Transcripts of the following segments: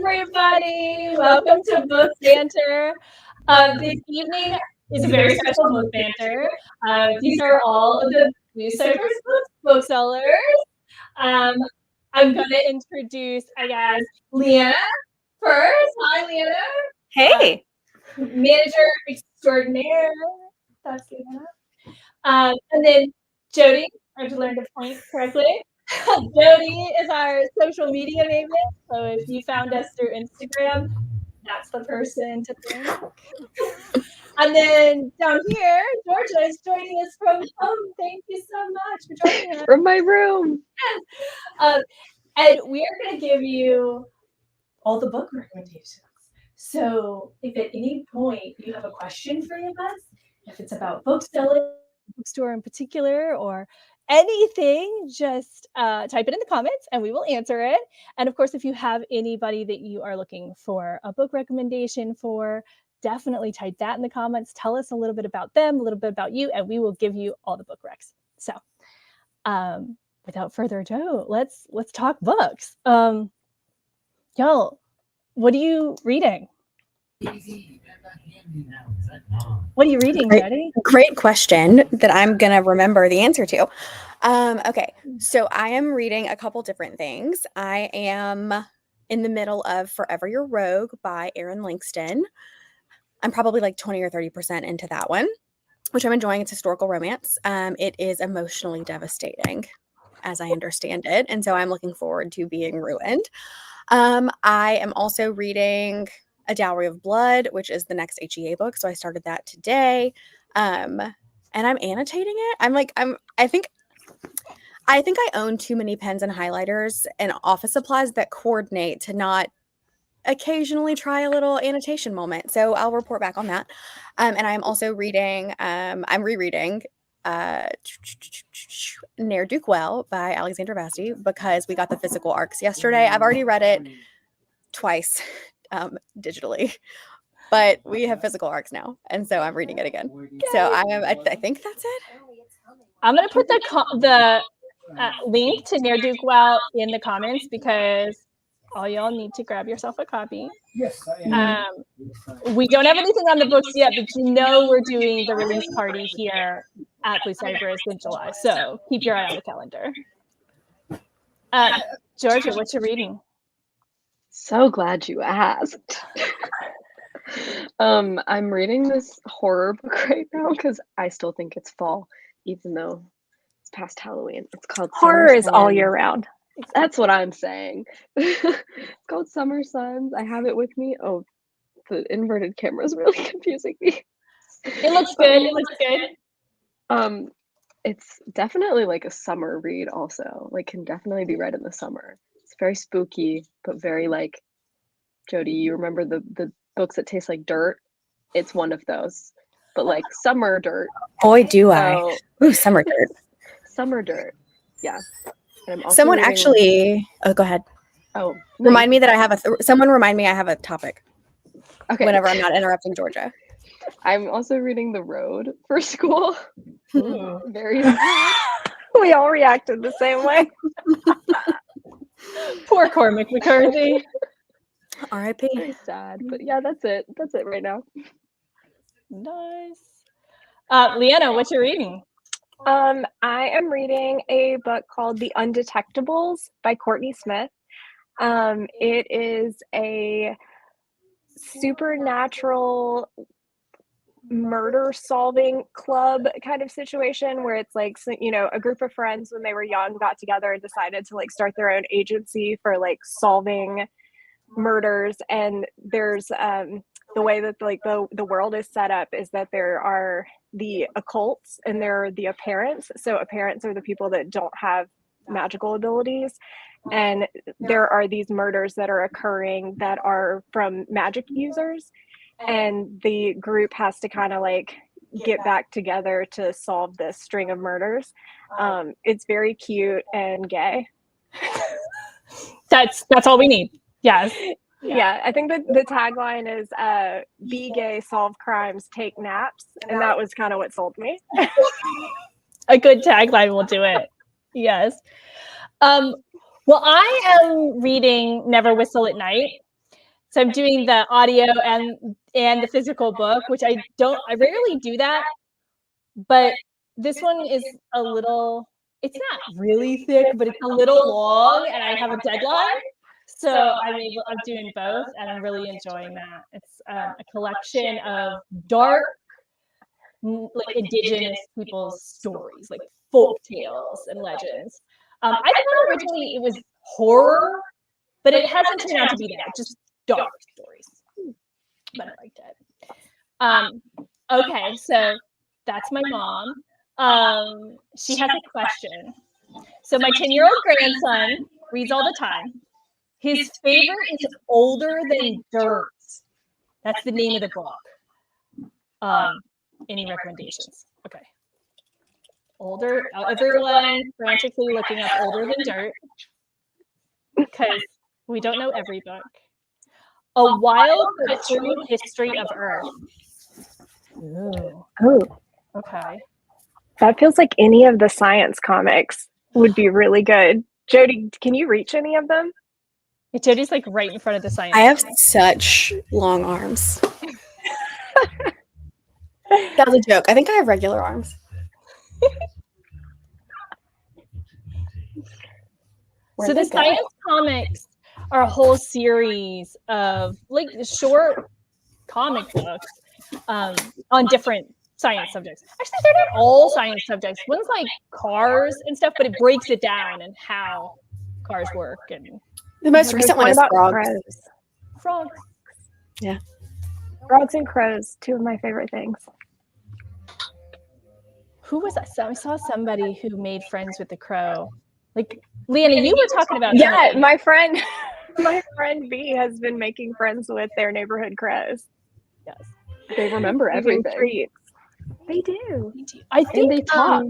everybody. Welcome to Book Banter. This evening is a very special Book Banter. These are all of the Blue Cypress Books Booksellers. I'm going to introduce, LeeAnna first. Hi, LeeAnna. Hey. Manger Extraordinaire. That's LeeAnna. And then Jody. I have to learn to point correctly. Jody is our social media maven, so if you found us through Instagram, that's the person to thank. And then down here, Georgia is joining us from home. Thank you so much for joining us. From my room. Yes. And we are going to give you all the book recommendations. So if at any point you have a question for any of us, if it's about bookselling, bookstore in particular, or anything, just type it in the comments and we will answer it. And of course, if you have anybody that you are looking for a book recommendation for, definitely type that in the comments. Tell us a little bit about them, a little bit about you, and we will give you all the book recs. So without further ado, let's talk books. Y'all, what are you reading? What are you reading, Jody? Great question that I'm going to remember the answer to. Okay, so I am reading a couple different things. I am in the middle of Forever Your Rogue by Erin Langston. I'm probably like 20 or 30% into that one, which I'm enjoying. It's historical romance. It is emotionally devastating, as I understand it. And so I'm looking forward to being ruined. I am also reading A Dowry of Blood, which is the next HEA book. So I started that today. And I'm annotating it. I think I own too many pens and highlighters and office supplies that coordinate to not occasionally try a little annotation moment. So I'll report back on that. And I'm also reading, I'm rereading Ne'er Duke Well by Alexandra Vasti because we got the physical arcs yesterday. I've already read it twice digitally, but we have physical arcs now, and so I'm reading it again. So I think that's it. I'm gonna put the link to Ne'er Duke Well in the comments because all y'all need to grab yourself a copy. Yes. We don't have anything on the books yet, but you know we're doing the release party here at Blue Cypress in July, so keep your eye on the calendar. Georgia, what you reading? So glad you asked. I'm reading this horror book right now because I still think it's fall, even though it's past Halloween. It's called Horror Summer is all Suns. year round. That's what I'm saying. It's called Summer Suns. I have it with me. Oh, the inverted camera is really confusing me. It looks good. It looks good. It's definitely like a summer read also. Like can definitely be read in the summer. It's very spooky, but very like, Jody, you remember the books that taste like dirt? It's one of those, but like summer dirt. Boy, do I. Ooh, summer dirt. Summer dirt. Yeah. And I'm also Someone reading... actually, oh, go ahead. Oh, remind me that I have someone remind me I have a topic. Okay. Whenever I'm not interrupting Georgia. I'm also reading The Road for school. Very sad. We all reacted the same way. Poor Cormac McCarthy. R.I.P. Very sad, but yeah, that's it. That's it right now. Nice. LeeAnna, what you reading? I am reading a book called The Undetectables by Courtney Smith. It is a supernatural murder solving club kind of situation where it's like, you know, a group of friends when they were young got together and decided to like start their own agency for like solving murders. And there's the way that like the world is set up is that there are the occults and there are the apparents. So apparents are the people that don't have magical abilities, and there are these murders that are occurring that are from magic users, and the group has to kind of like get back together to solve this string of murders. It's very cute and gay. That's all we need. Yes. Yeah, I think that the tagline is be gay, solve crimes, take naps. And that was kind of what sold me. A good tagline will do it. Yes. Well, I am reading Never Whistle at Night. So I'm doing the audio and the physical book, which I rarely do that, but this one is a little, it's not really thick, but it's a little long and I have a deadline. So I'm doing both and I'm really enjoying that. It's a collection of dark, like indigenous people's stories, like folk tales and legends. I thought originally it was horror, but it hasn't turned out to be that, just dark stories. But I liked it. Okay, so that's my mom. She has a question. So my 10-year-old grandson reads all the time. His favorite is Older Than Dirt. That's the name of the book. Any recommendations? Okay. Everyone frantically looking up Older Than Dirt because we don't know every book. A Wild but True History of Earth. Ooh. Oh, Okay. that feels like any of the science comics would be really good. Jody, can you reach any of them? Jody's like right in front of the science. I have such long arms. That was a joke. I think I have regular arms. So the science comics are a whole series of like short comic books on different science subjects. Actually, they're not all science subjects. One's like cars and stuff, but it breaks it down and how cars work. And The most recent one is about frogs. crows. frogs. Yeah. Frogs and crows, two of my favorite things. Who was that? So I saw somebody who made friends with the crow. Like LeeAnna, you were talking about Yeah, something. my friend B has been making friends with their neighborhood crows. Yes. They remember Giving everything. treats. They do. I think And they talk.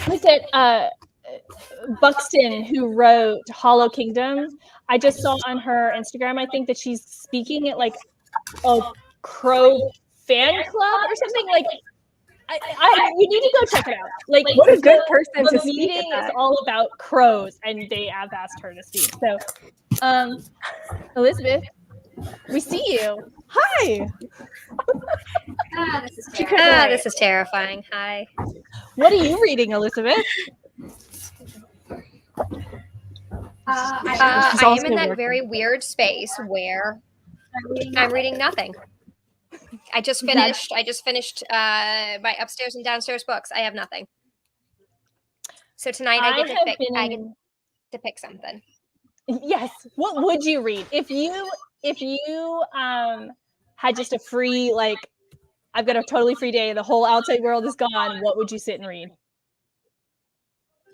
Was it Buxton who wrote Hollow Kingdom? I just saw on her Instagram, I think that she's speaking at like a crow fan club or something. Like you need to go check it out. Like What a good person the to speak meeting at is that. all about crows, and they have asked her to speak. So, Elizabeth, we see you. Hi. This is terrifying. Hi. What are you reading, Elizabeth? I also am in that working. very weird space where I'm reading nothing. I just finished my upstairs and downstairs books. I have nothing. So tonight I get to pick something. Yes. What would you read if you had just a free, like, I've got a totally free day, the whole outside world is gone, what would you sit and read?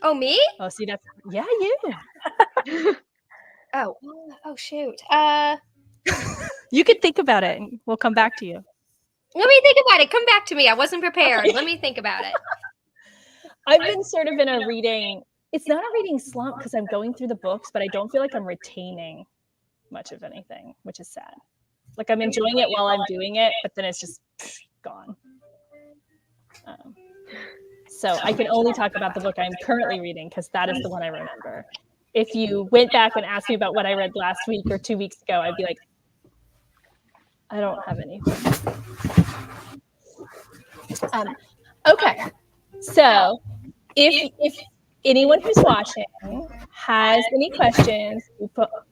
Oh, me? Oh, see, that's you. Oh shoot. You could think about it and we'll come back to you. Let me think about it. Come back to me. I wasn't prepared. Let me think about it. I've been sort of in a reading, it's not a reading slump because I'm going through the books, but I don't feel like I'm retaining much of anything, which is sad. Like I'm enjoying it while I'm doing it, but then it's just gone. So I can only talk about the book I'm currently reading because that is the one I remember. If you went back and asked me about what I read last week or 2 weeks ago, I'd be like, I don't have anything. Okay, so if anyone who's watching has any questions,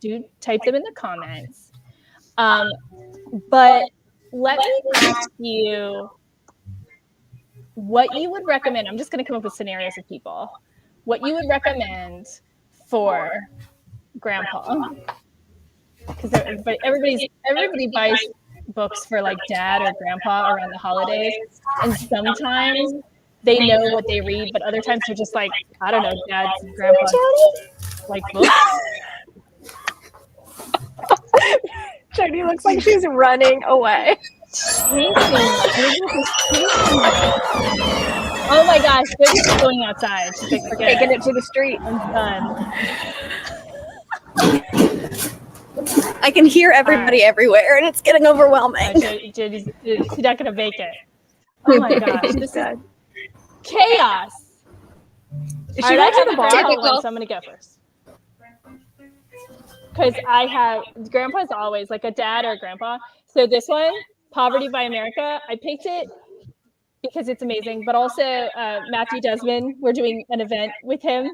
do type them in the comments. But let me ask you what you would recommend. I'm just going to come up with scenarios of people. What you would recommend for grandpa? Because everybody buys books for like dad or grandpa around the holidays, and sometimes they know what they read, but other times they're just like, I don't know, dad's and grandpa's like books. Jody looks like she's running away. Oh my gosh, they're just going outside. She's like, forget Taking it to the street. I'm done. I can hear everybody everywhere, and it's getting overwhelming. She's not gonna make it. Oh my gosh, this is chaos. Is All she right, I going to have the a bar? difficult one, so I'm gonna go first. because I have grandpa's always like a dad or a grandpa. So this one, Poverty by America, I picked it because it's amazing, but also Matthew Desmond, we're doing an event with him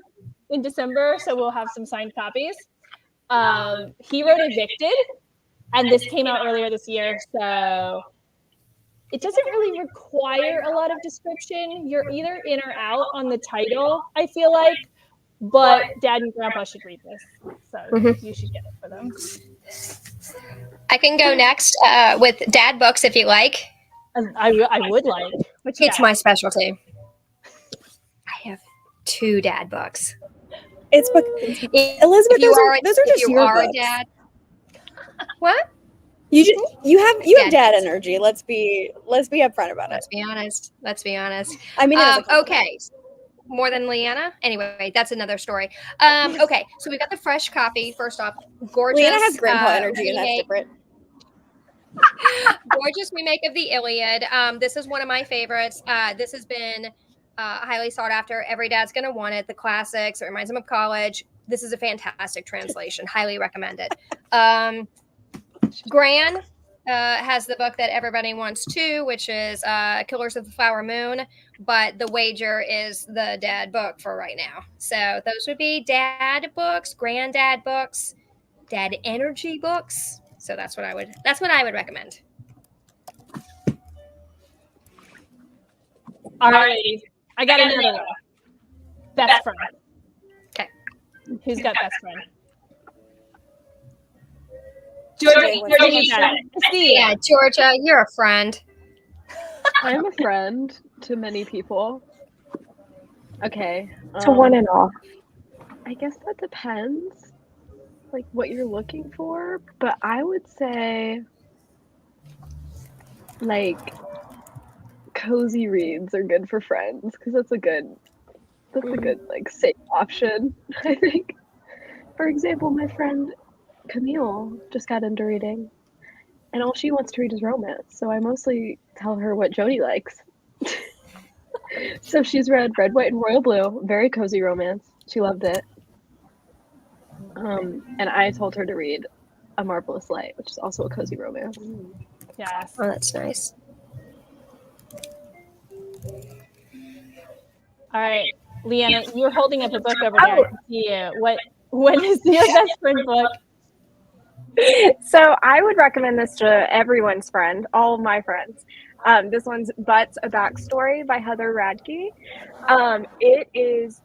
in December, so we'll have some signed copies. He wrote Evicted, and this came out earlier this year, so it doesn't really require a lot of description. You're either in or out on the title, I feel like, but Dad and Grandpa should read this, so you should get it for them. I can go next with dad books if you like. I would like. It's my specialty. I have 2 dad books. It's book. Elizabeth, those are just your books. A dad. What? You have dad energy. Let's be upfront about it. Let's be honest. I mean, okay. More than LeeAnna? Anyway, that's another story. Okay, so we got the fresh copy. First off, gorgeous. LeeAnna has grandpa energy, and that's different. Gorgeous remake of the Iliad. This is one of my favorites. This has been highly sought after. Every dad's going to want it. The classics. It reminds them of college. This is a fantastic translation. Highly recommended. Gran has the book that everybody wants too, which is Killers of the Flower Moon. But the wager is the dad book for right now. So those would be dad books, granddad books, dad energy books. So that's what I would recommend. All right, I got another one. Best friend. Okay. Who's got best friend? Yeah, Georgia, you're a friend. I'm a friend to many people. Okay. To one and all. I guess that depends, like what you're looking for, but I would say like cozy reads are good for friends because that's a good like safe option. I think. For example, my friend Camille just got into reading, and all she wants to read is romance. So I mostly tell her what Jody likes. So she's read Red, White, and Royal Blue, very cozy romance. She loved it. And I told her to read A Marvelous Light, which is also a cozy romance. Yes. Oh, that's nice. All right, LeeAnna, you're holding up a book over there. I can see you. What is your best friend book? So I would recommend this to everyone's friend, all of my friends. This one's Butts, A Backstory by Heather Radke. It is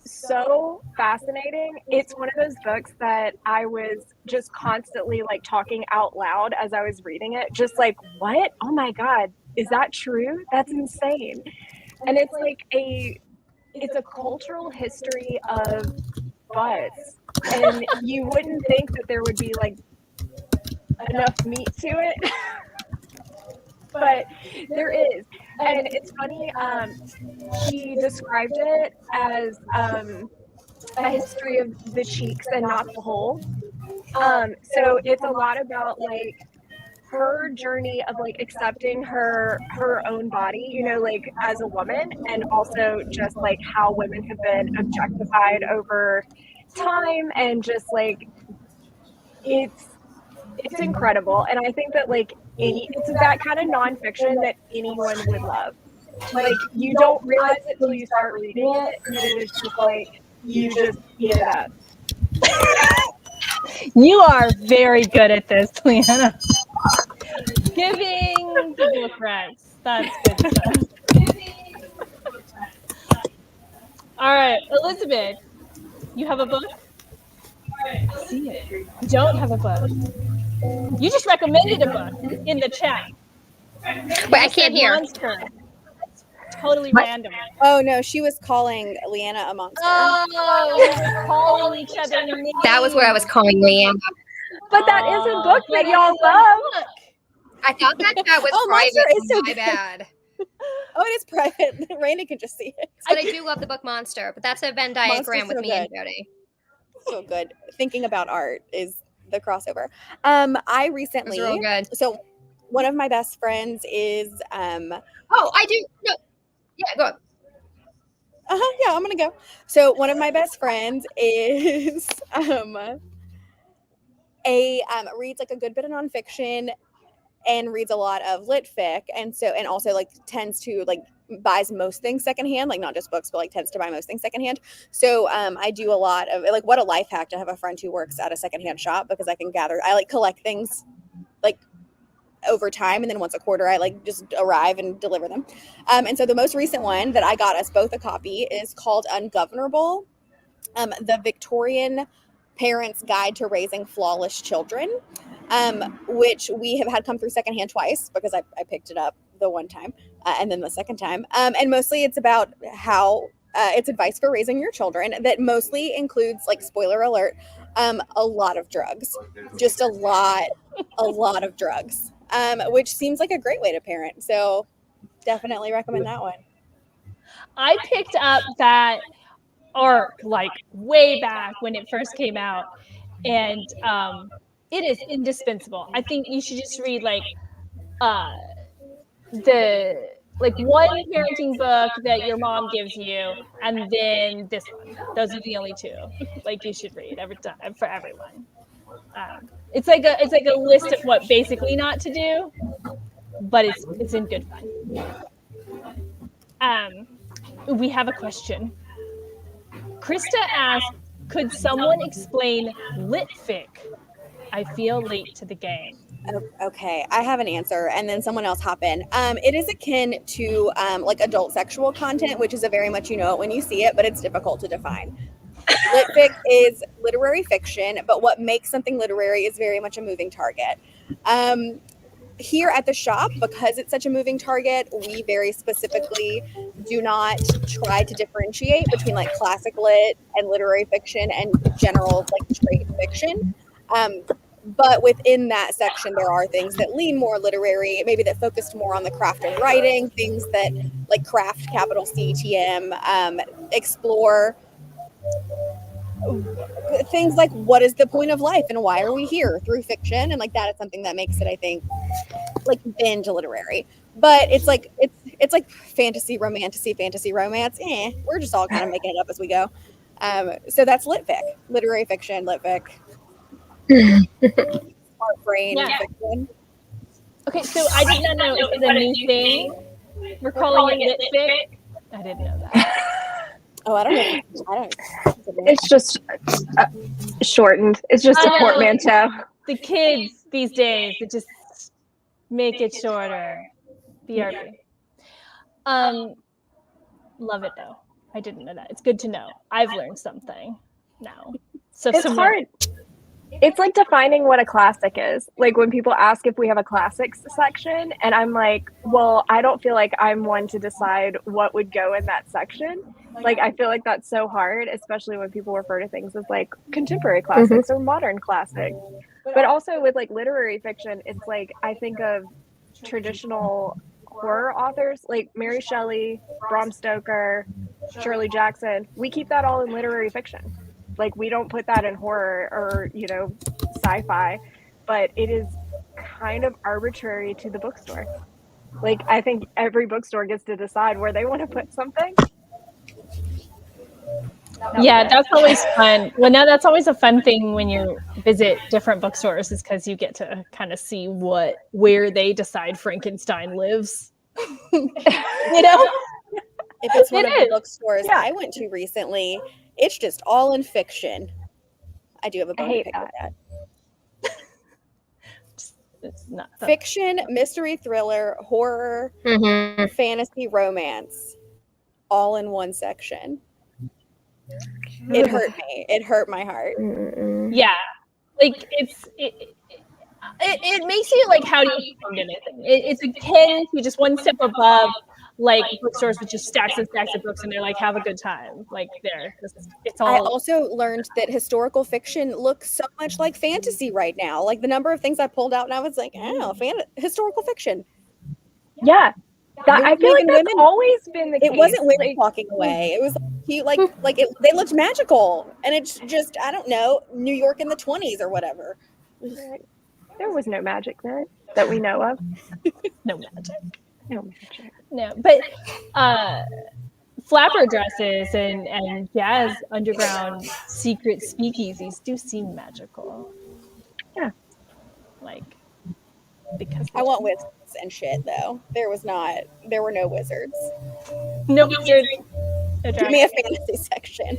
so fascinating. It's one of those books that I was just constantly like talking out loud as I was reading it. Just like, what? Oh my God, is that true? That's insane. And it's like it's a cultural history of butts. And you wouldn't think that there would be like enough meat to it. But there is. And it's funny, she described it as a history of the cheeks and not the whole. So it's a lot about like her journey of like accepting her own body, you know, like as a woman, and also just like how women have been objectified over time, and just like it's incredible. And I think that like it's that kind of nonfiction that anyone would love. Like you don't realize it till you start reading it, and it is just like you just eat it up. You are very good at this, LeeAnna. Giving the book rights. That's good stuff. All right, Elizabeth, you have a book? I see it. You don't have a book. You just recommended a book in the chat. Wait, I can't hear. Monster. Totally random. Oh no, she was calling LeeAnna a monster. Oh, calling each other names. That was what I was calling LeeAnna. But that is a book that y'all love. I thought that was private. Monster is so My good. bad. Oh, it is private. Rayna can just see it. But I do love the book Monster. But that's a Venn diagram with so me and Jody. So good. Thinking about art is the crossover. I recently. It's real good. So one of my best friends is. Oh, I do. No. Yeah, go on. Yeah, I'm gonna go. So one of my best friends is reads like a good bit of nonfiction and reads a lot of lit fic, and also like tends to like buys most things secondhand, like not just books, but like tends to buy most things secondhand. So I do a lot of like, what a life hack to have a friend who works at a secondhand shop, because I like collect things like over time, and then once a quarter I like just arrive and deliver them. And so the most recent one that I got us both a copy is called Ungovernable, the Victorian Parents' Guide to Raising Flawless Children, which we have had come through secondhand twice, because I picked it up the one time and then the second time. And mostly it's about how it's advice for raising your children that mostly includes, like, spoiler alert, a lot of drugs, just a lot of drugs, which seems like a great way to parent. So definitely recommend that one. I picked up that arc like way back when it first came out, and it is indispensable. I think you should just read like the one parenting book that your mom gives you, and then this one. Those are the only two like you should read every time for everyone. It's like a list of what basically not to do, but it's in good fun. We have a question. Krista asked, could someone explain lit fic? I feel late to the game. Okay, I have an answer, and then someone else hop in. It is akin to like adult sexual content, which is a very much you know it when you see it, but it's difficult to define. Lit fic is literary fiction, but what makes something literary is very much a moving target. Here at the shop, because it's such a moving target, we very specifically do not try to differentiate between like classic lit and literary fiction and general like trade fiction. But within that section, there are things that lean more literary, maybe that focused more on the craft of writing, things that like craft, capital CTM, explore things like what is the point of life and why are we here through fiction, and like that is something that makes it, I think, like binge literary. But it's like fantasy romance. We're just all kind of making it up as we go. So that's lit fic, literary fiction, lit fic. Smart brain fiction. Okay, so I did not know it's a new thing. We're calling it lit fic. I didn't know that. Oh, I don't. It's just shortened. It's just a portmanteau. The kids these days, they just make it shorter. BRB. Love it though. I didn't know that. It's good to know. I've learned something now. So It's hard. It's like defining what a classic is. Like when people ask if we have a classics section, and I'm like, well, I don't feel like I'm one to decide what would go in that section. Like, I feel like that's so hard, especially when people refer to things as like contemporary classics or modern classics. But also with like literary fiction, it's like, I think of traditional horror authors like Mary Shelley, Bram Stoker, Shirley Jackson. We keep that all in literary fiction. Like, we don't put that in horror or, you know, sci-fi, but it is kind of arbitrary to the bookstore. Like, I think every bookstore gets to decide where they want to put something. Yeah, that's always fun. Well, now that's always a fun thing when you visit different bookstores, is because you get to kind of see where they decide Frankenstein lives. You know? If it's one of the bookstores I went to recently, it's just all in fiction. I do have a bone to pick with that. It's not fiction, mystery, thriller, horror, fantasy, romance, all in one section. It hurt me. It hurt my heart. Yeah, like it makes you like, how do you find anything? It's akin to just one step above like bookstores with just stacks and stacks of books, and they're like, have a good time. Like it's all. I also learned that historical fiction looks so much like fantasy right now. Like the number of things I pulled out, and I was like, oh, historical fiction. Yeah. I feel like that's always been the case. It wasn't women walking away. It was they looked magical, and it's just, I don't know, New York in the 1920s or whatever. There was no magic then that we know of. No magic. No magic. No, but flapper dresses and jazz underground secret speakeasies do seem magical. because I want wizards and shit though. There were no wizards. no wizards. No Give me a dragons. fantasy section.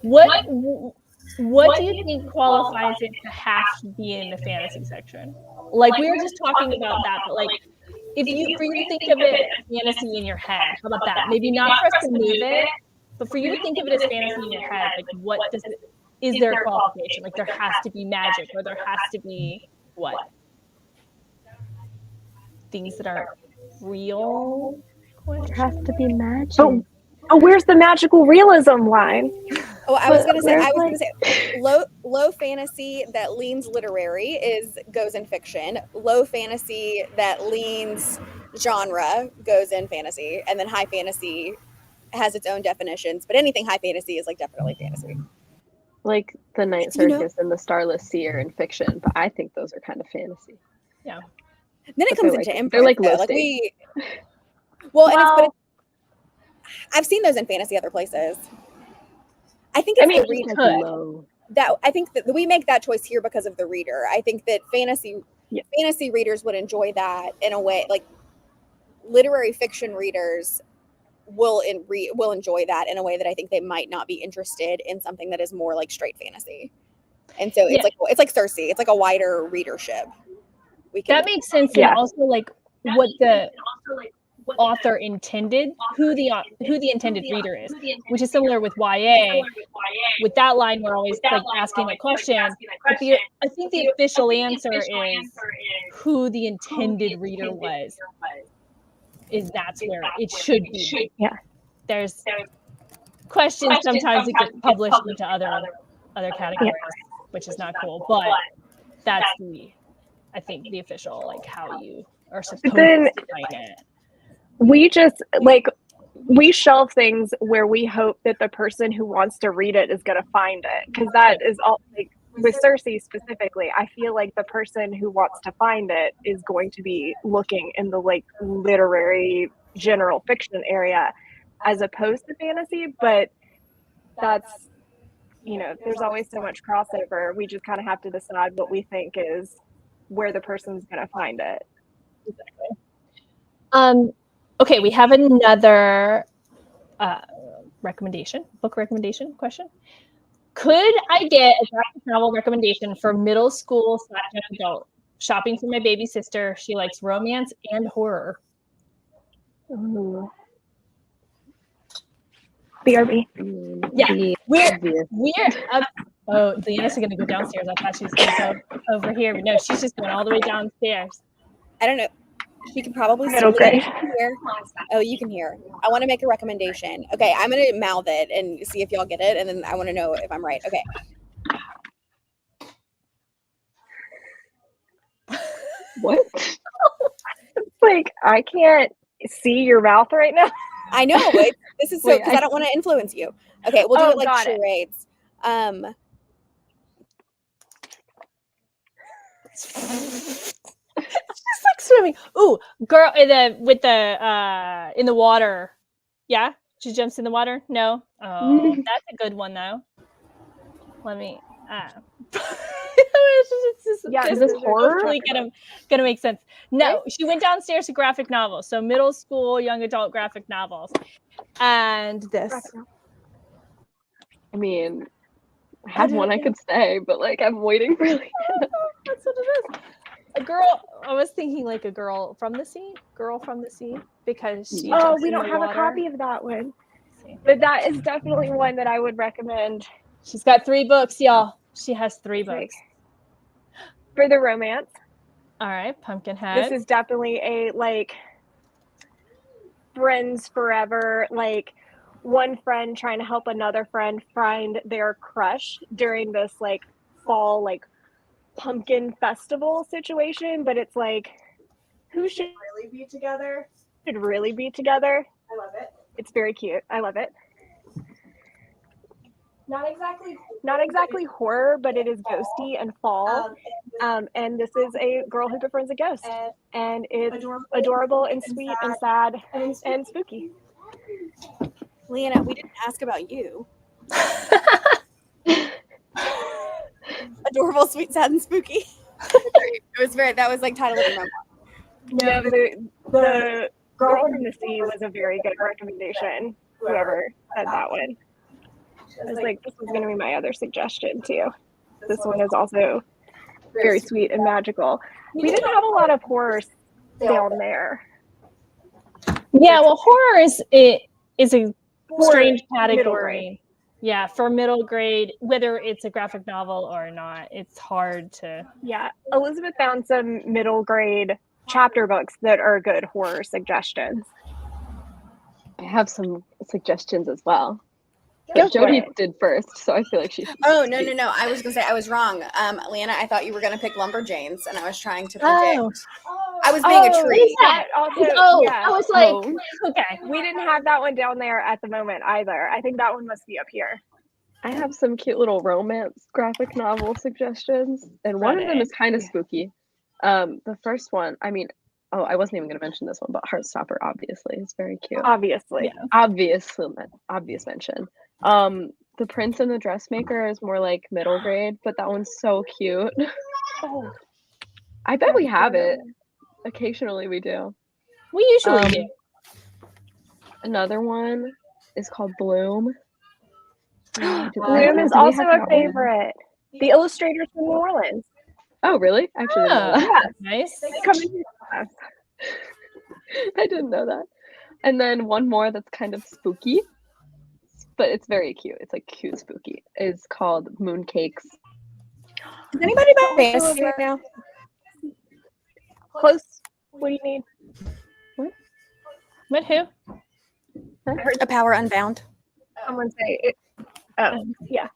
What do you think qualifies it to have to be in the fantasy section? Like we were just talking about that, but like for you to think of it as fantasy in your head, how about that? Maybe not for us to move it, but for you to think of it as fantasy in your head, like what is there a qualification? Like there has to be magic, or there has to be what? Things that are real? There has to be magic. Oh, where's the magical realism line? Oh, I was gonna say low fantasy that leans literary goes in fiction. Low fantasy that leans genre goes in fantasy, and then high fantasy has its own definitions. But anything high fantasy is like definitely fantasy. Like the Night Circus and the Starless Sea are in fiction, but I think those are kind of fantasy. Yeah. Then it comes into imprint. They're like low like stakes. I've seen those in fantasy other places. I think it's the reader I think that we make that choice here because of the reader. I think that fantasy readers would enjoy that in a way, like literary fiction readers will enjoy that in a way that I think they might not be interested in something that is more like straight fantasy. And so it's like Cersei. It's like a wider readership. That makes sense. Yeah. And also like what the author intended, who the intended reader is, which is similar with YA. With that line, we're always like asking a question. But I think the official answer is who the intended reader was. That's where it should be. Yeah. There's questions sometimes that get published into other categories, which is not cool. But that's I think the official, like how you are supposed to find it. We just we shelve things where we hope that the person who wants to read it is going to find it, because that is all. Like with Cersei specifically, I feel like the person who wants to find it is going to be looking in the like literary general fiction area as opposed to fantasy. But that's, there's always so much crossover. We just kind of have to decide what we think is where the person's going to find it. Exactly. Okay, we have another book recommendation question. Could I get a graphic novel recommendation for middle school / adult? Shopping for my baby sister. She likes romance and horror. Ooh. BRB. Yeah, we're up. Oh, LeeAnna's gonna go downstairs. I thought she was gonna go over here, but no, she's just going all the way downstairs. I don't know. She can probably see okay. Hear. Oh, you can hear. I want to make a recommendation. Okay, I'm gonna mouth it and see if y'all get it, and then I want to know if I'm right. Okay. What? It's like I can't see your mouth right now. I know. This is so because I don't want to influence you. Okay, we'll do it like charades. Just like swimming. Ooh, girl in the water. Yeah, she jumps in the water. No, that's a good one though. Let me. Is this horror? Hopefully gonna make sense. No, she went downstairs to graphic novels, so middle school, young adult graphic novels, and this. I mean, I had one I could say, but like I'm waiting for like. That's what it is. A girl. I was thinking like a girl from the sea, because she. Oh, we don't have a copy of that one, but that is definitely one that I would recommend. She's got 3 books, y'all. She has 3 books. For the romance. All right, Pumpkinhead. This is definitely a like friends forever, like one friend trying to help another friend find their crush during this like fall like pumpkin festival situation, but it's like who should really be together? I love it. It's very cute. I love it. Not exactly horror, but it is ghosty and fall. And this is a girl who befriends a ghost. And it's adorable and sweet and sad and spooky. LeeAnna, we didn't ask about you. Adorable, sweet, sad, and spooky. That was like title of the memoir. No, the Girl from the Sea was a very good recommendation. Whoever said that one. I was like, this was going to be my other suggestion too. This one is also very sweet and magical. We didn't have a lot of horror down there. Yeah, well, horror is a strange Middle category. grade. Yeah, for middle grade, whether it's a graphic novel or not, it's hard to. Yeah, Elizabeth found some middle grade chapter books that are good horror suggestions. I have some suggestions as well. Go But for Jody it. did first, so I feel like she should. Oh, no. I was going to say I was wrong. LeeAnna, I thought you were going to pick Lumberjanes, and I was trying to predict. Oh, I was being a tree. That also, I was like, Oh. okay. we didn't have that one down there at the moment either. I think that one must be up here. I have some cute little romance graphic novel suggestions, and one of them is kind of spooky. The first one, I wasn't even going to mention this one, but Heartstopper, obviously, is very cute. Obviously. Yeah. Obvious mention. The Prince and the Dressmaker is more like middle grade, but that one's so cute. Oh, I bet we have it. Occasionally we do. We usually do. Another one is called Bloom. Bloom is also a favorite. The illustrators from New Orleans. Oh, really? Actually, I didn't know that. Nice. They come into class. I didn't know that. And then one more that's kind of spooky, but it's very cute. It's like cute spooky. It's called Mooncakes. Does anybody buy fantasy right now? Close. What do you need? What, who? I heard A Power Unbound. someone say it. Oh, yeah.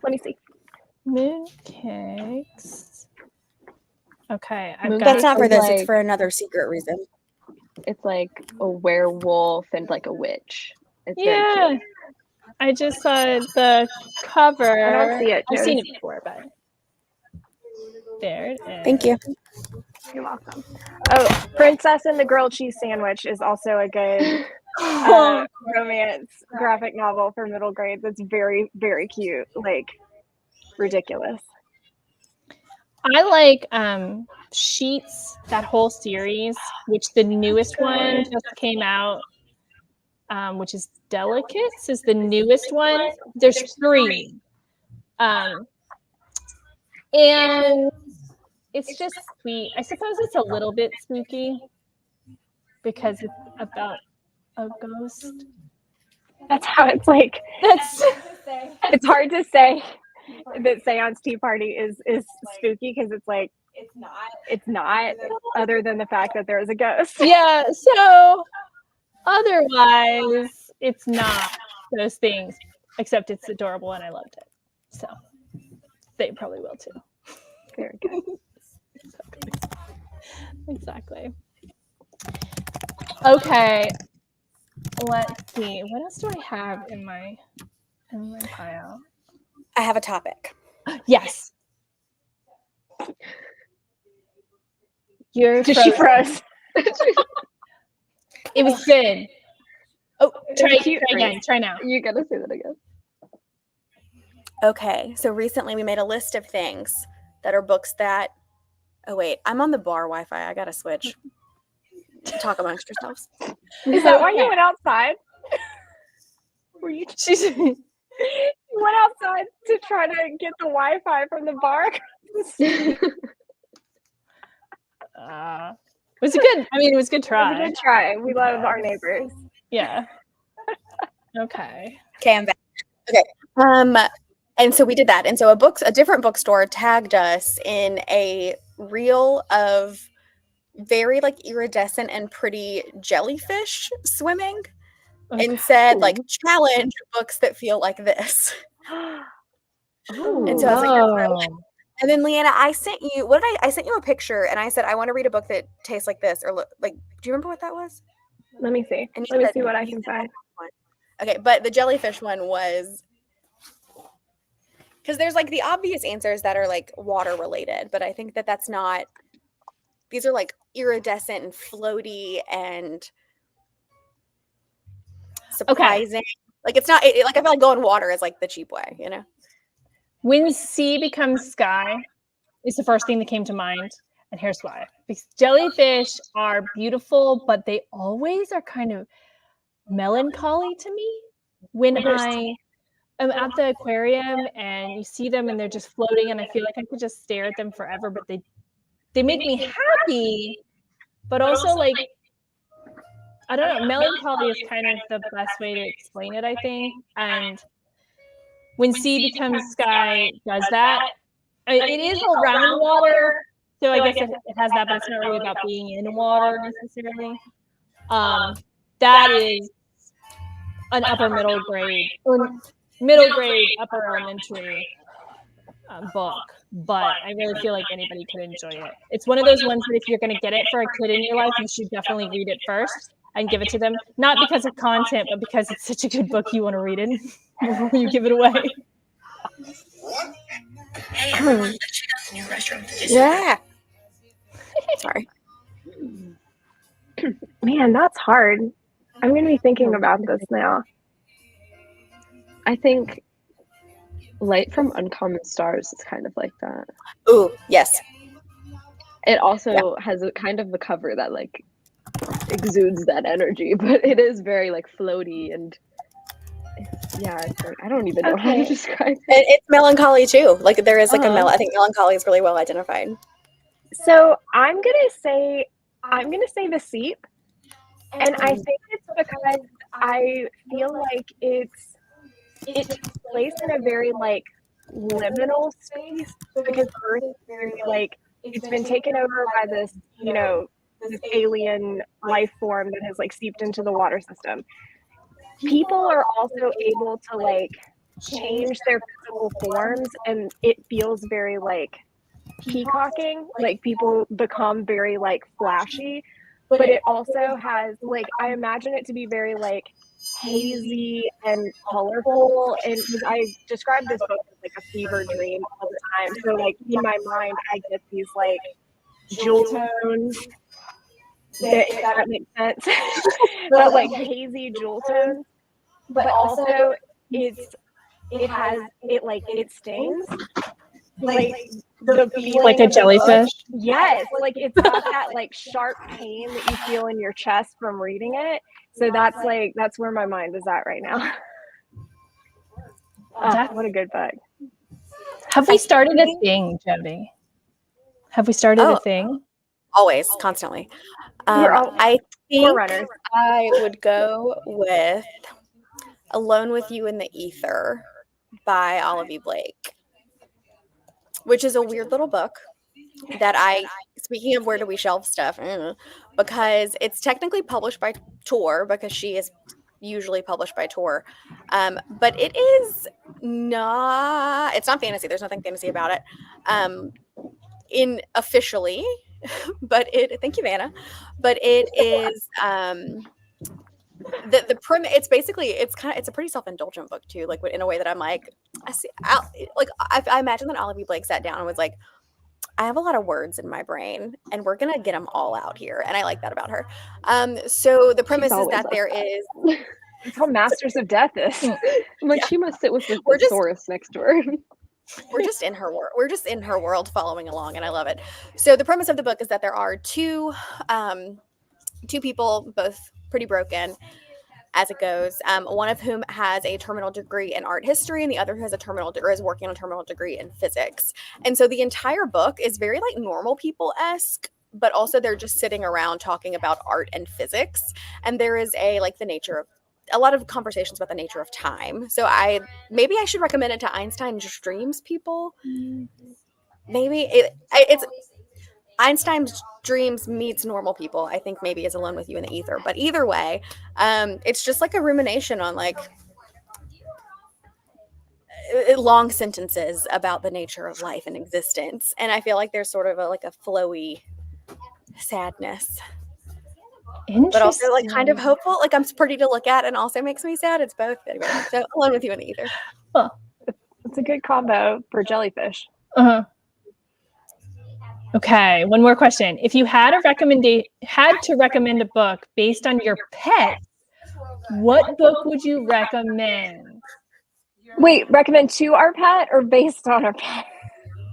Let me see. Mooncakes. Okay, I've Mooncakes got That's not for is this. like- It's for another secret reason. It's like a werewolf and like a witch. It's very Yeah. cute. I just saw the cover. I don't see it, I've seen it Jody. before, but there it is. Thank you. You're welcome. Oh, Princess and the Grilled Cheese Sandwich is also a good romance graphic novel for middle grade. That's very, very cute. Like, ridiculous. I like Sheets, that whole series, which the newest one just came out, which is Delicates is the newest one. There's 3. And it's just sweet. I suppose it's a little bit spooky because it's about a ghost. That's how it's like. That's It's hard to say that Seance Tea Party is spooky because it's like it's not other than the fact that there is a ghost. yeah. So otherwise, it's not those things, except it's adorable and I loved it. So they probably will too. Very good. Exactly. Okay. Let's see. What else do I have in my pile? I have a topic. Yes. You're She frozen. froze. It was good. Oh, try cute again. Try now. You gotta say that again. Okay, so recently we made a list of things that are books that. Oh wait, I'm on the bar Wi-Fi. I gotta switch. Talk amongst yourselves. Is that why you went outside? Were you She's you went outside to try to get the Wi-Fi from the bar? was it good? I mean, it was a good It was a try. good try. We love our neighbors. Yeah. Okay. Okay, I'm back. Okay. And so we did that. And so a different bookstore tagged us in a reel of very like iridescent and pretty jellyfish swimming and said like challenge books that feel like this. And so I was like, that's what I like. And then LeeAnna, I sent you I sent you a picture and I said I want to read a book that tastes like this or look like. Do you remember what that was? Let me see. And you Let me said- see what I you can said find. one. Okay, but the jellyfish one was because there's like the obvious answers that are like water related, but I think that that's not. These are like iridescent and floaty and surprising. Like it's not like I feel like going water is like the cheap way, you know. When sea becomes sky is the first thing that came to mind. And here's why. Because jellyfish are beautiful, but they always are kind of melancholy to me. When I am at the aquarium and you see them and they're just floating and I feel like I could just stare at them forever, but they make me happy, but also like, I don't know, melancholy is kind of the best way to explain it, I think. And when sea becomes sky does that. It is around water, so I guess it has that, but it's not really about being in water necessarily. That is an upper middle grade or middle grade upper elementary book, but I really feel like anybody could enjoy it. It's one of those ones that if you're going to get it for a kid in your life, you should definitely read it first and give it to them, not because of content, but because it's such a good book you want to read it before you give it away. Hey, everyone, let's check out the new restaurant. Yeah. Sorry. Man, that's hard. I'm going to be thinking about this now. I think Light from Uncommon Stars is kind of like that. Ooh, yes. It also has a kind of the cover that like exudes that energy, but it is very like floaty and it's like, I don't even know how to describe it. It's melancholy too. Like there is like I think melancholy is really well identified. So I'm gonna say The Seep, and I think it's because I feel like it takes place in a very like liminal space, because Earth is very like it's been taken over by this this alien life form that has like seeped into the water system. People are also able to like change their physical forms, and it feels very like peacocking, like people become very like flashy, but it also has like, I imagine it to be very like hazy and colorful, and because I describe this book as like a fever dream all the time, so like in my mind I get these like jewel tones, if that makes sense. But like hazy jewel tones, but also it stings like the feeling Like a of the book. jellyfish? Yes, like it's got that like sharp pain that you feel in your chest from reading it. So that's where my mind is at right now. What a good book. Have we started a thing, Jody? Have we started a thing? Always, constantly. I think I would go with Alone with You in the Ether by Olivia Blake, which is a weird little book that speaking of where do we shelve stuff, because it's technically published by Tor, because she is usually published by Tor, but it's not fantasy. There's nothing fantasy about it officially, but thank you, Vanna, but it is the premise. It's basically it's a pretty self-indulgent book too, like in a way that I'm like, I imagine that Olivia Blake sat down and was like, I have a lot of words in my brain and we're gonna get them all out here, and I like that about her. So the premise is that there is That's how Masters of Death is. Like she must sit with the thesaurus next to her. We're just in her world. We're just in her world, following along, and I love it. So the premise of the book is that there are two people, both pretty broken, as it goes. One of whom has a terminal degree in art history, and the other has is working on a terminal degree in physics. And so the entire book is very like normal people-esque, but also they're just sitting around talking about art and physics. And there is a lot of conversations about the nature of time. So maybe I should recommend it to Einstein's Dreams people. Maybe it's Einstein's Dreams meets normal people. I think maybe is Alone with You in the Ether. But either way, it's just like a rumination on like long sentences about the nature of life and existence. And I feel like there's sort of a flowy sadness, but also like kind of hopeful. Like I'm pretty to look at and also makes me sad. It's both. Anyway, so Alone with You in the Ether. Huh. It's a good combo for jellyfish. Okay, one more question. If you had to recommend a book based on your pet, what book would you recommend? Wait, recommend to our pet or based on our pet?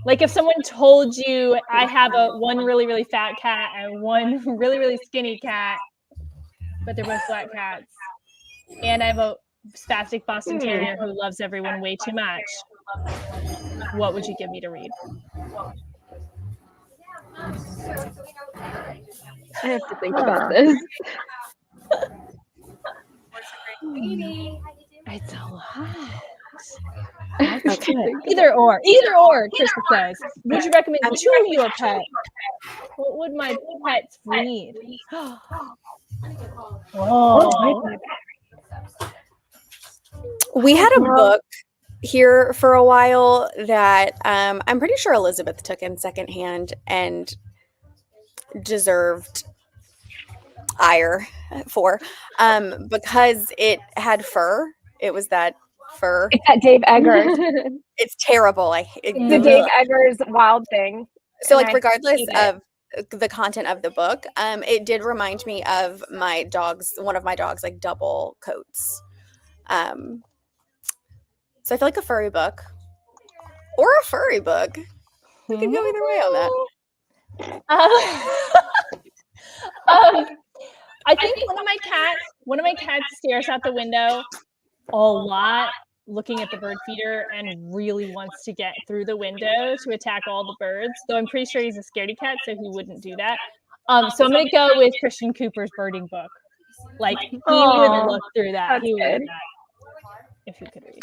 Like if someone told you I have one really, really fat cat and one really, really skinny cat, but they're both black cats, and I have a spastic Boston Terrier who loves everyone way too much, what would you give me to read? I have to think about this. It's a lot. Okay. Either or, Krista says. Would you recommend to your pet? What would my pets read? Oh. We had a book here for a while that I'm pretty sure Elizabeth took in secondhand and deserved ire for because it had fur. It was that fur. It's that Dave Eggers. It's terrible. The Dave Eggers wild thing. So like regardless of the content of the book, it did remind me of one of my dog's like double coats. So I feel like a furry book or a furry book. We could go either way on that. I think one of my cats stares out the window a lot, looking at the bird feeder, and really wants to get through the window to attack all the birds. Though I'm pretty sure he's a scaredy cat, so he wouldn't do that. So I'm gonna go with Christian Cooper's birding book. Like he would look through that. He would read that if he could read.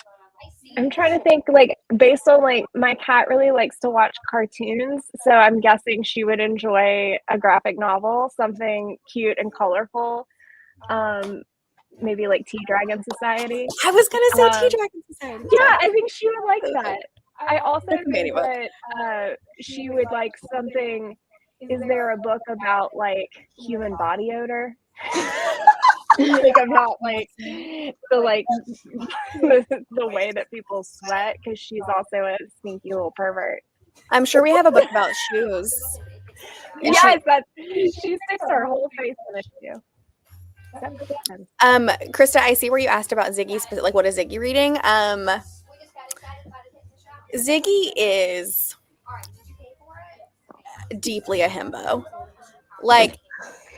I'm trying to think, like, based on like my cat really likes to watch cartoons, so I'm guessing she would enjoy a graphic novel, something cute and colorful. Maybe like Tea Dragon Society. I was gonna say Tea Dragon Society. Yeah, I think she would like that. I also think that she would like something. Is there a book about like human body odor? Like about like the way that people sweat, because she's also a sneaky little pervert. I'm sure we have a book about shoes. Yes, she sticks her whole face in a shoe. Krista, I see where you asked about Ziggy, like what is Ziggy reading? Ziggy is deeply a himbo. Like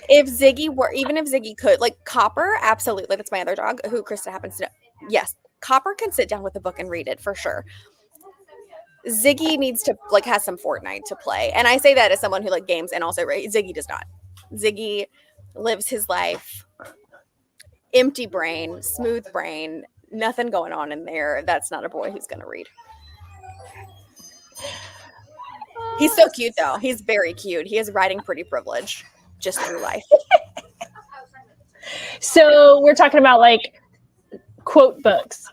if Ziggy could, like Copper, absolutely, that's my other dog who Krista happens to know. Yes, Copper can sit down with a book and read it for sure. Ziggy needs to like has some Fortnite to play, and I say that as someone who like games and also Ziggy does not. Ziggy lives his life empty brain, smooth brain, nothing going on in there. That's not a boy who's gonna read. He's so cute though. He's very cute. He has writing pretty privilege just through life. So we're talking about like quote books,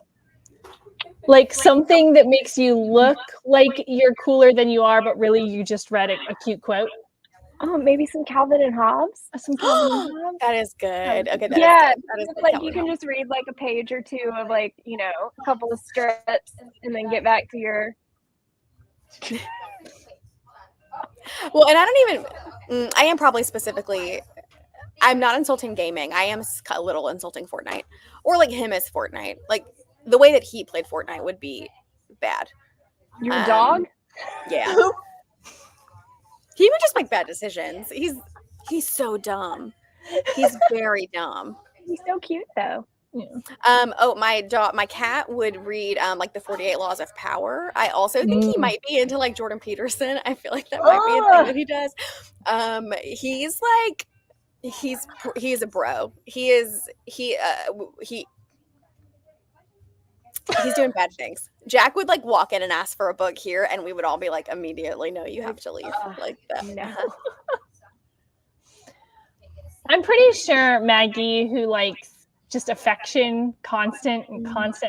like something that makes you look like you're cooler than you are, but really you just read a cute quote. Oh, maybe some Calvin and Hobbes. Some Calvin and Hobbes. That is good. Okay, that is good. Like you can just read like a page or two of like, you know, a couple of strips and then get back to your. Well, and I don't even. I am probably specifically. I'm not insulting gaming. I am a little insulting Fortnite, or like him as Fortnite. Like the way that he played Fortnite would be bad. Your dog? Yeah. He would just make bad decisions. He's so dumb. He's very dumb. He's so cute though. Yeah. My cat would read like the 48 Laws of Power. I also think he might be into like Jordan Peterson. I feel like that might be a thing that he does. He's a bro. He's doing bad things. Jack would like walk in and ask for a book here, and we would all be like immediately, no, you have to leave. Like that. No. I'm pretty sure Maggie, who likes just affection, constant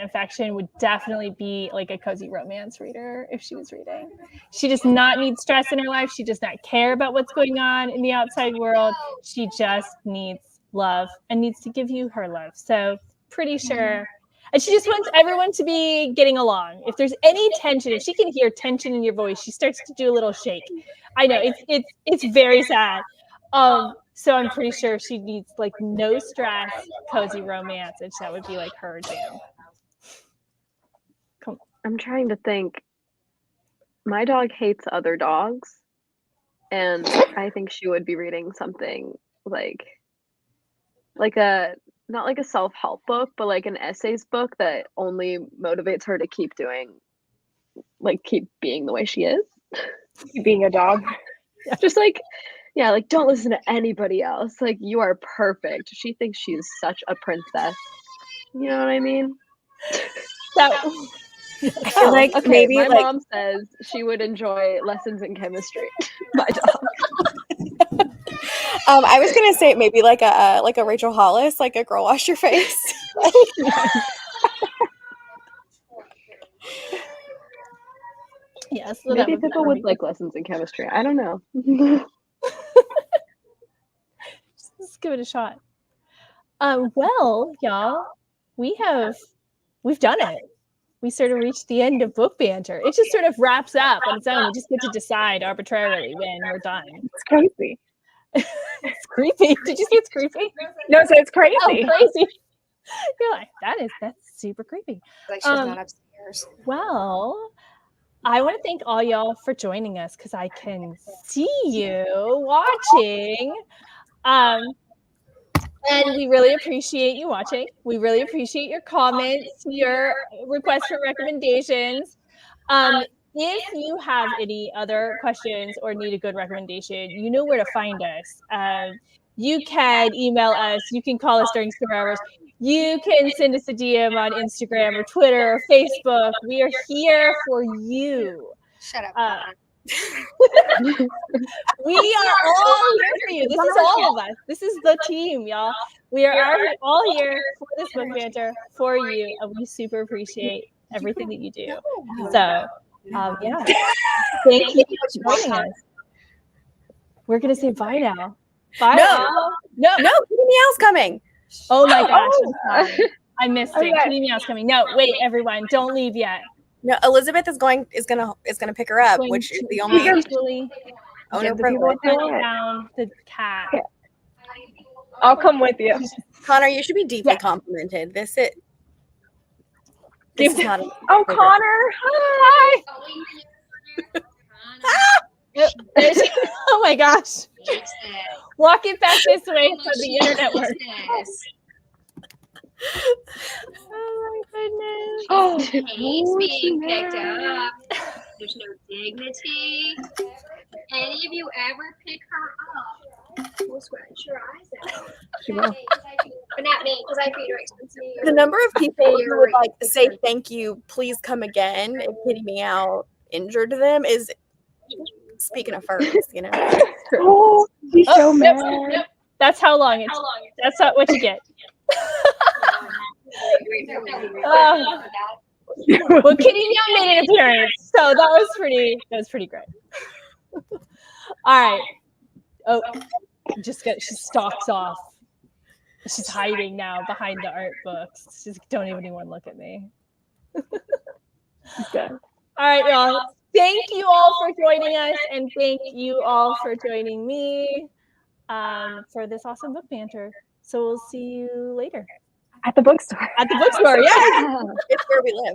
affection, would definitely be like a cozy romance reader if she was reading. She does not need stress in her life. She does not care about what's going on in the outside world. She just needs love and needs to give you her love. So pretty sure. And she just wants everyone to be getting along. If there's any tension, if she can hear tension in your voice, she starts to do a little shake. I know it's very sad. So I'm pretty sure she needs like no stress, cozy romance, and that would be like her jam. I'm trying to think. my dog hates other dogs, and I think she would be reading something like a not like a self-help book, but like an essays book that only motivates her to keep being the way she is. Being a dog. Just like, yeah, like don't listen to anybody else. Like you are perfect. She thinks she's such a princess. You know what I mean? That, I feel like okay, maybe my like mom says she would enjoy lessons in chemistry. My dog. I was gonna say maybe like a Rachel Hollis, like a girl wash your face. yes, so that Maybe would be people funny. would like lessons in chemistry. I don't know. Let's give it a shot. Well, y'all, we've done it. We sort of reached the end of Book Banter. It just sort of wraps up on its own. We just get to decide arbitrarily when we're done. It's crazy. It's creepy. Did you say it's creepy? No, so it's crazy. Oh, crazy. You're like, that's super creepy. Like she's not upstairs. Well, I want to thank all y'all for joining us because I can see you watching. And we really appreciate you watching. We really appreciate your comments, your requests for recommendations. If you have any other questions or need a good recommendation, you know where to find us. You can email us. You can call us during store hours. You can send us a DM on Instagram or Twitter or Facebook. We are here for you. Shut up. We are all here for you. This is all of us. This is the team, y'all. We are all here for this book banter for you, and we super appreciate everything that you do. So, yeah, thank you for joining us. We're gonna say bye now. Bye. No, Kitty Meow's coming. Oh my gosh, I'm sorry. I missed it. Okay. Kitty Meow's coming. No, wait, everyone, don't leave yet. No, Elizabeth is gonna pick her up, which is the only actually owner the people privilege. do it. down the cat. Yeah. I'll come with you. Connor, you should be deeply complimented. This is not a Oh, Connor. Hi. Oh my gosh. Walk it back this way so the internet works. Oh my goodness. Oh, He's being picked up. There's no dignity. Any of you ever pick her up? We'll scratch your eyes out. She will. But not me, because I feed her expensive. the number of people who would like to say thank you, please come again if Kitty Meow injured them is speaking of furs, you know. Oh, he's so mad. Yep. That's how long it's. That's not what you get. Well, Kitty Meow made an appearance, so that was pretty great. All right. Oh, she stalks off. She's hiding now behind the art books. She's don't even anyone look at me. Okay. All right, y'all. Thank you all for joining us, and thank you all for joining me for this awesome book banter. So we'll see you later At the bookstore. at the bookstore. Yeah. It's where we live.